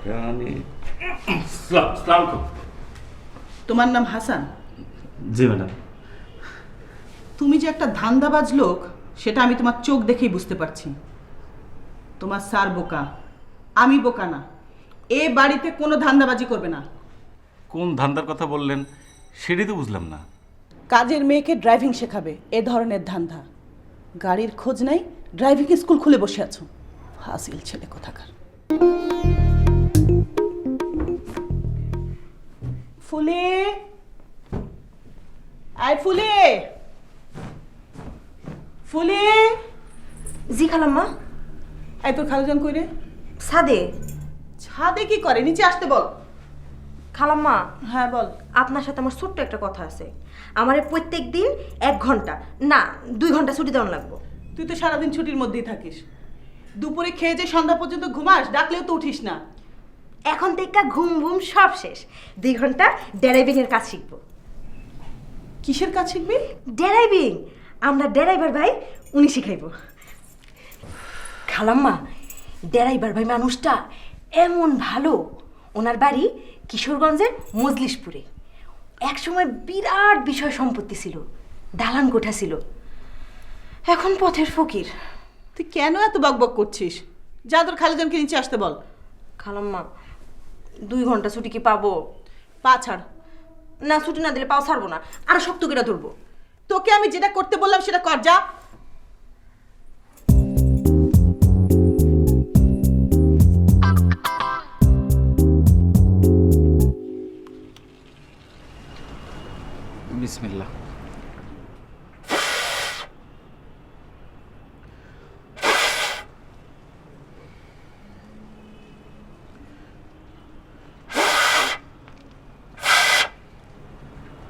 রানী সালাম। তোমার নাম হাসান? জি ম্যাডাম। তুমি যে একটা ধান্দাবাজ লোক সেটা আমি তোমার চোখ দেখেই বুঝতে পারছি। তোমার স্যার বোকা, আমি বোকা না। এ বাড়িতে কোনো ধান্দাবাজি করবে না। কোন ধান্দার কথা বললেন সেটাই তো বুঝলাম না। কাজের মেয়েকে ড্রাইভিং শেখাবে এ ধরনের ধান্দা। গাড়ির খোঁজ নাই, ড্রাইভিং স্কুল খুলে বসে আছো। ফাসিল ছেলে কোথাকার। ফুলে, আয় ফুলে, ফুলে। জি খালাম্মা। আয় তোর খালুজান কই রে? ছাদে। ছাদে কি করে? নিচে আসতে বল। খালাম্মা, হ্যাঁ বল। আপনার সাথে আমার ছোট্ট একটা কথা আছে। আমারে প্রত্যেক দিন 1 ঘন্টা না 2 ঘন্টা ছুটি দেওয়া লাগবে। তুই তো সারাদিন ছুটির মধ্যেই থাকিস। দুপুরে খেয়ে যে সন্ধ্যা পর্যন্ত ঘুমাস, ডাকলেও তো উঠিস না। এখন থেকে ঘুম ঘুম সব শেষ। 2 ঘন্টা ড্রাইভিং এর কাজ শিখবো। কিসের কাজ শিখবি? ড্রাইভিং। আমরা ড্রাইভার ভাই, উনি শিখাইব। খালাম্মা, ড্রাইভার ভাই মানুষটা এমন ভালো। ওনার বাড়ি কিশোরগঞ্জের মজলিশপুরে। একসময় বিরাট বিষয় সম্পত্তি ছিল, দালান কোঠা ছিল। এখন পথের ফকির। তুই কেন এত বকবক করছিস? যা তোর খালুজানকে নিচে আসতে বল। খালাম্মা, 2 ঘন্টা ছুটি কি পাবো? পা ছাড়। না, ছুটি না দিলে পাও ছাড়বো না, আরো শক্ত করে ধরবো। তোকে আমি যেটা করতে বললাম সেটা কর, যা। বিসমিল্লাহ।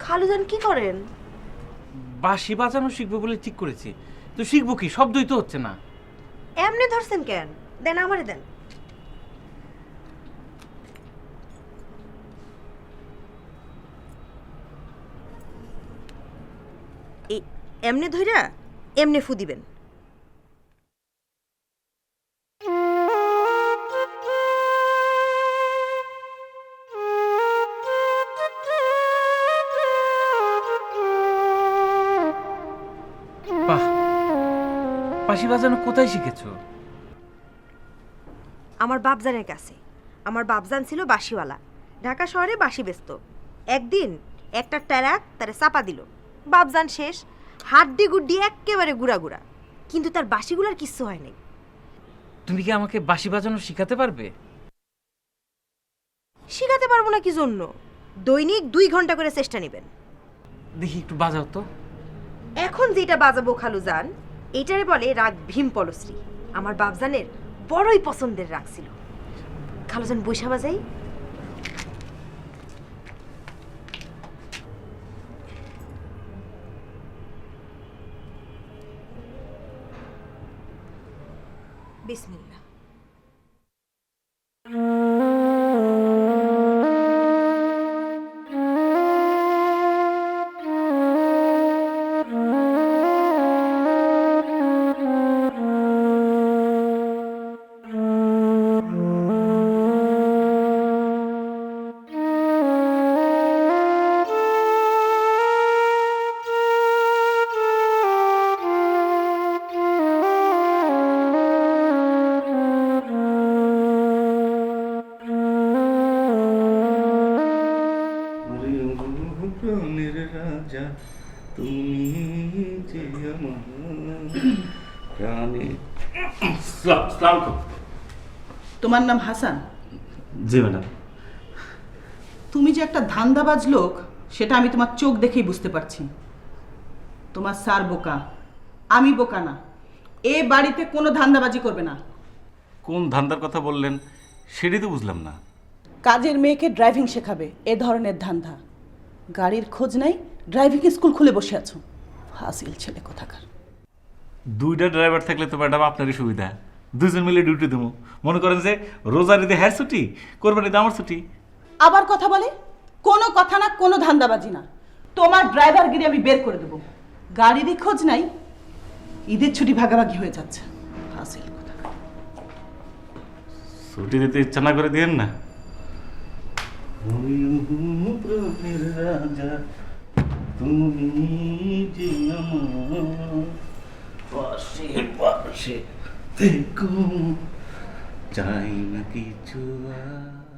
খালুজান কি করেন? বাঁশি বাজানো শিখবো বলে ঠিক করেছি, তো শিখবো কি? শব্দই তো হচ্ছে না। এমনি ধরছেন কেন? দেন আমারে দেন। এই এমনি ধইরা এমনি ফু দিবেন। বাহ, বাঁশি বাজানো কোথায় শিখেছো? আমার বাপজানের কাছে। আমার বাপজান ছিল বাঁশিওয়ালা, ঢাকা শহরে বাঁশি বেচত। একদিন একটা ট্যারাক তারে চাপা দিল, বাপজান শেষ, হাড্ডি গুড্ডি একেবারে গুড়া গুড়া। কিন্তু তার বাঁশিগুলার কিচ্ছু হয় নাই। তুমি কি আমাকে বাঁশি বাজানো শিখাতে পারবে? শিখাতে পারবো না কি জন্য? দৈনিক 2 ঘন্টা করে চেষ্টা নেবেন। দেখি একটু বাজাও তো। এখন যেটা বাজাবো খালুজান, এটারে বলে রাগ ভীম পলশ্রী। আমার বাপজানের বড়ই পছন্দের রাগ ছিল। খালুজান বৈশা বাজাই। বিসমিল্লাহ। প্রাণের রাজা তুমি যে আমার রানী সালাম। তোমার নাম হাসান? জি ম্যাডাম। তুমি যে একটা ধান্দাবাজ লোক সেটা আমি তোমার চোখ দেখেই বুঝতে পারছি। তোমার স্যার বোকা, আমি বোকা না। এ বাড়িতে কোনো ধান্দাবাজি করবে না। কোন ধান্দার কথা বললেন সেটাই তো বুঝলাম না। কাজের মেয়েকে ড্রাইভিং শেখাবে এ ধরনের ধান্দা। গাড়ির খোঁজ নাই, ড্রাইভিং স্কুল খুলে বসে আছো। ফাসিল ছেলে কোথাকার। 2টা ড্রাইভার থাকলে তো ম্যাডাম আপনারই সুবিধা। 2জন মিলে ডিউটি দেবো। মনে করেন যে রোজার ঈদে হ্যার ছুটি, কোরবানিতে আমার ছুটি। আবার কথা বলে? কোনো কথা না, কোনো ধান্দাবাজি না। তোমার ড্রাইভারগিরি আমি বের করে দেবো। গাড়িরই খোঁজ নাই, ঈদের ছুটি ভাগাভাগি হয়ে যাচ্ছে। ফাসিল কোথাকার। ছুটি দিতে ইচ্ছা না করে দিয়েন না। প্রাণের রাজা তুমি যে আমার পাশে পাশে থেকো চাই না কিছু আর